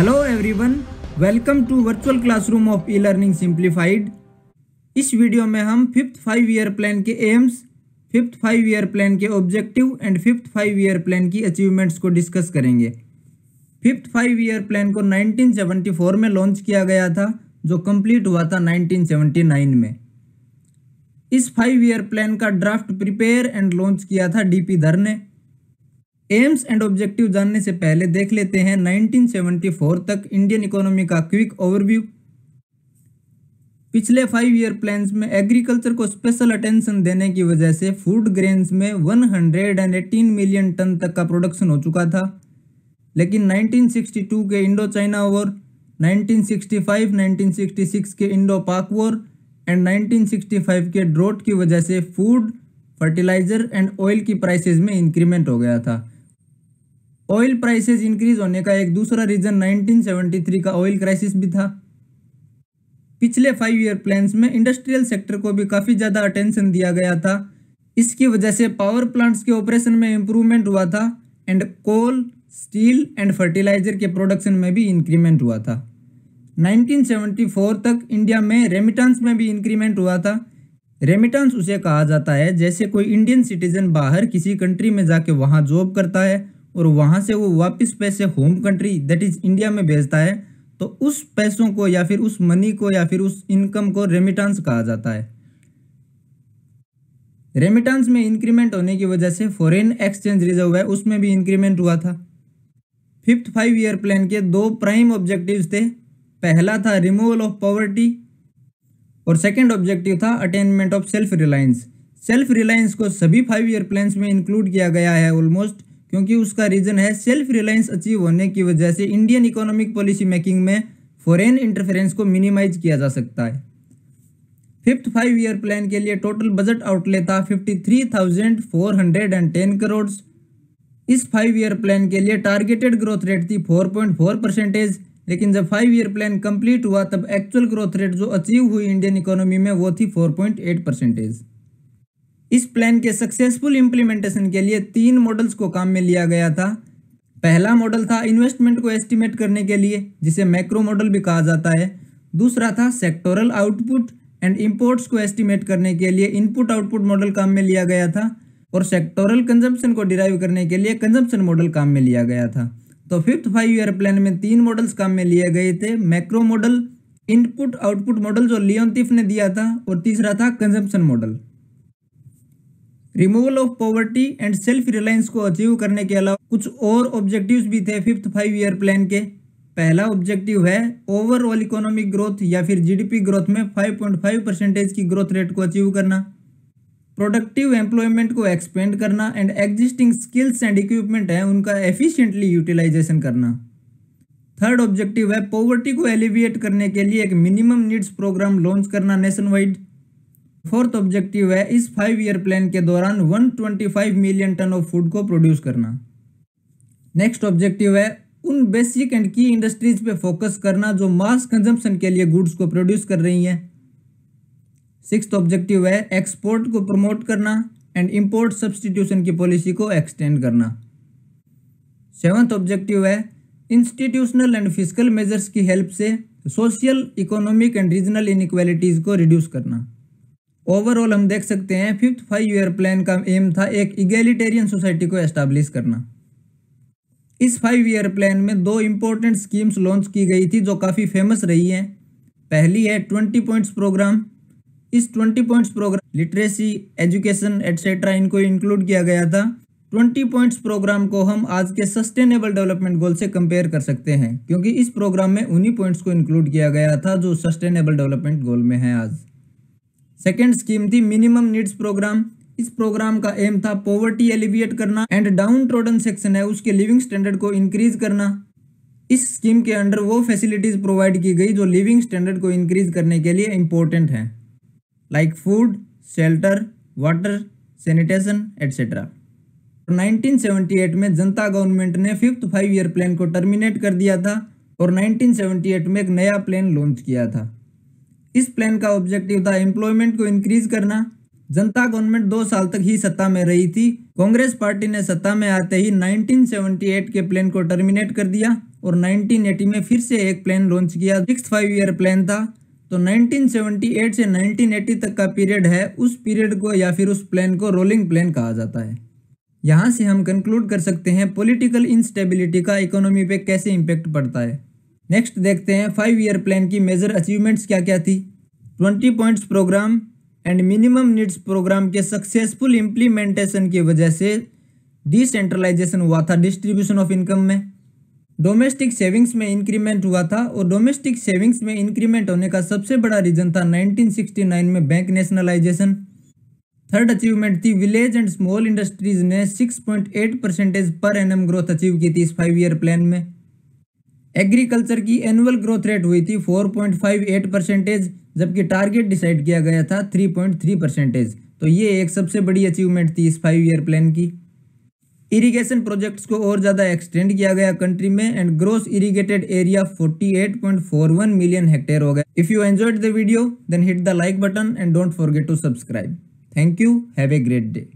Hello everyone, welcome to virtual classroom of E learning simplified. इस video में हम fifth 5 year plan के aims, fifth 5 year plan के objective and fifth 5 year plan की achievements को discuss करेंगे। Fifth 5 year plan को 1974 में लॉन्च किया गया था, जो कंप्लीट हुआ था 1979 में। इस 5 ईयर प्लान का ड्राफ्ट प्रिपेयर एंड लॉन्च किया था डीपी धर ने। एम्स एंड ऑब्जेक्टिव जानने से पहले देख लेते हैं 1974 तक इंडियन इकोनॉमी का क्विक ओवरव्यू। पिछले 5 ईयर प्लान्स में एग्रीकल्चर को स्पेशल अटेंशन देने की वजह से फूड ग्रेन्स में 118 मिलियन टन तक का प्रोडक्शन हो चुका था, लेकिन 1962 के इंडो चाइना वॉर, 1965-1966 के इंडो पाक वॉर एंड 1965 के ड्रॉट की वजह से फूड, फर्टिलाइजर एंड ऑयल की प्राइसेस में इंक्रीमेंट हो गया था। ऑयल प्राइसेस इंक्रीज होने का एक दूसरा रीजन 1973 का ऑयल क्राइसिस भी था। पिछले 5 ईयर प्लान्स में इंडस्ट्रियल सेक्टर को भी काफ़ी ज़्यादा अटेंशन दिया गया था। इसकी वजह से पावर प्लांट्स के ऑपरेशन में इम्प्रूवमेंट हुआ था and coal, steel and fertiliser के प्रोडक्शन में भी इंक्रीमेंट हुआ था। 1974 तक इंडिया में रेमिटेंस में भी इंक्रीमेंट हुआ था। रेमिटेंस उसे कहा जाता है जैसे कोई इंडियन सिटीजन बाहर किसी कंट्री में जाके वहाँ जॉब करता है और वहाँ से वो वापस पैसे home country that is India में भेजता है, तो उस पैसों को या फिर उस मनी को या फिर उस इनकम को रेमिटेंस कहा जाता है। रेमिटेंस में इंक्रीमेंट होने की वजह से फॉरेन एक्सचेंज रिजर्व है उसमें भी इंक्रीमेंट हुआ था। फिफ्थ 5 ईयर प्लान के 2 प्राइम ऑब्जेक्टिव्स थे। पहला था रिमूवल ऑफ पॉवर्टी और सेकेंड ऑब्जेक्टिव था attainment of self reliance. Self reliance को सभी 5 ईयर प्लान्स में इंक्लूड किया गया है ऑलमोस्ट, क्योंकि उसका रीजन है सेल्फ रिलायंस अचीव होने की वजह से इंडियन इकोनॉमिक पॉलिसी मेकिंग में फॉरेन इंटरफेरेंस को मिनिमाइज किया जा सकता है। फिफ्थ 5 ईयर प्लान के लिए टोटल बजट आउटले था 53,410 करोड़। इस 5 ईयर प्लान के लिए टारगेटेड ग्रोथ रेट थी 4.4%, लेकिन जब 5 ईयर प्लान कंप्लीट हुआ तब एक्चुअल ग्रोथ रेट जो अचीव हुई इंडियन इकोनॉमी में वो थी 4.8%। इस प्लान के सक्सेसफुल इम्प्लीमेंटेशन के लिए 3 मॉडल्स को काम में लिया गया था। पहला मॉडल था इन्वेस्टमेंट को एस्टिमेट करने के लिए, जिसे मैक्रो मॉडल भी कहा जाता है। दूसरा था सेक्टोरल आउटपुट एंड इंपोर्ट्स को एस्टिमेट करने के लिए इनपुट आउटपुट मॉडल काम में लिया गया था, और सेक्टोरल कंजम्पशन को डिराइव करने के लिए कंजम्पशन मॉडल काम में लिया गया था। तो फिफ्थ 5 ईयर प्लान में 3 मॉडल्स काम में लिए गए थे, macro model, input output model जो लियोनतिफ ने दिया था, और तीसरा था consumption model. Removal of poverty and self reliance को अचीव करने के अलावा कुछ और ऑब्जेक्टिव्स भी थे फिफ्थ 5 ईयर प्लान के। पहला ऑब्जेक्टिव है ओवरऑल इकोनॉमिक ग्रोथ या फिर जीडीपी ग्रोथ में 5.5% की ग्रोथ रेट को अचीव करना, प्रोडक्टिव एम्प्लॉयमेंट को एक्सपेंड करना and existing skills and equipment है उनका एफिशिएंटली यूटिलाइजेशन करना। थर्ड ऑब्जेक्टिव है पॉवर्टी को एलिविएट करने के लिए एक मिनिमम नीड्स प्रोग्राम लॉन्च करना नेशन वाइड। फोर्थ ऑब्जेक्टिव है इस 5 ईयर प्लान के दौरान 125 मिलियन टन ऑफ फूड को प्रोड्यूस करना। नेक्स्ट ऑब्जेक्टिव है उन बेसिक एंड की इंडस्ट्रीज पे फोकस करना जो मास कंजम्पशन के लिए गुड्स को प्रोड्यूस कर रही हैं। सिक्स्थ ऑब्जेक्टिव है एक्सपोर्ट को प्रमोट करना एंड इंपोर्ट सब्सटीट्यूशन की पॉलिसी को एक्सटेंड करना। सेवंथ ऑब्जेक्टिव है इंस्टीट्यूशनल एंड फिस्कल मेजर्स की हेल्प से social, economic and regional inequalities को रिड्यूस करना। ओवरऑल हम देख सकते हैं फिफ्थ 5 ईयर प्लान का एम था एक इगैलिटेरियन सोसाइटी को एस्टैब्लिश करना। इस 5 ईयर प्लान में 2 इंपॉर्टेंट स्कीम्स लॉन्च की गई थी जो काफ़ी फेमस रही हैं। पहली है 20 पॉइंट्स प्रोग्राम। इस 20 points programme literacy, education etcetera इनको इंक्लूड किया गया था। 20 पॉइंट्स प्रोग्राम को हम आज के सस्टेनेबल डेवलपमेंट गोल से कंपेयर कर सकते हैं, क्योंकि इस प्रोग्राम में उन्हीं पॉइंट्स को इंक्लूड किया गया था जो सस्टेनेबल डेवलपमेंट गोल में है आज। सेकेंड स्कीम थी मिनिमम नीड्स प्रोग्राम। इस प्रोग्राम का एम था पॉवर्टी एलिविएट करना एंड डाउन ट्रोडन सेक्शन है उसके लिविंग स्टैंडर्ड को इंक्रीज करना। इस स्कीम के अंडर वो फैसिलिटीज प्रोवाइड की गई जो लिविंग स्टैंडर्ड को इंक्रीज करने के लिए इंपॉर्टेंट हैं, like food, shelter, water, sanitation etcetera. 1978 में जनता गवर्नमेंट ने फिफ्थ 5 ईयर प्लान को टर्मिनेट कर दिया था और 1978 में एक नया प्लान लॉन्च किया था। इस प्लान का ऑब्जेक्टिव था एम्प्लॉयमेंट को इंक्रीज करना। जनता गवर्नमेंट 2 साल तक ही सत्ता में रही थी, कांग्रेस पार्टी ने सत्ता में आते ही 1978 के प्लान को टर्मिनेट कर दिया और 1980 में फिर से एक प्लान लॉन्च किया। 5 ईयर प्लान था। तो 1978 से 1980 तक का पीरियड है, उस पीरियड को या फिर उस प्लान को रोलिंग प्लान कहा जाता है। यहाँ से हम कंक्लूड कर सकते हैं पॉलिटिकल इंस्टेबिलिटी का इकोनॉमी पे कैसे इम्पैक्ट पड़ता है। नेक्स्ट देखते हैं 5 ईयर प्लान की मेजर अचीवमेंट्स क्या क्या थी। 20 points programme and minimum needs programme के सक्सेसफुल इम्प्लीमेंटेशन की वजह से डिसेंट्रलाइजेशन हुआ था डिस्ट्रीब्यूशन ऑफ इनकम में। डोमेस्टिक सेविंग्स में इंक्रीमेंट हुआ था और डोमेस्टिक सेविंग्स में इंक्रीमेंट होने का सबसे बड़ा रीजन था 1969 में बैंक नेशनलाइजेशन। थर्ड अचीवमेंट थी विलेज एंड स्मॉल इंडस्ट्रीज ने 6.8% पर एनम ग्रोथ अचीव की थी इस 5 ईयर प्लान में। एग्रीकल्चर की एनुअल ग्रोथ रेट हुई थी 4.58%, जबकि टारगेट डिसाइड किया गया था 3.3%। तो ये एक सबसे बड़ी अचीवमेंट थी इस 5 ईयर प्लान की। इरिगेशन प्रोजेक्ट्स को और ज़्यादा एक्सटेंड किया गया कंट्री में and gross irrigated area 48.41 million hectare हो गया। If you enjoyed the video then hit the like button and don't forget to subscribe. Thank you, have a great day.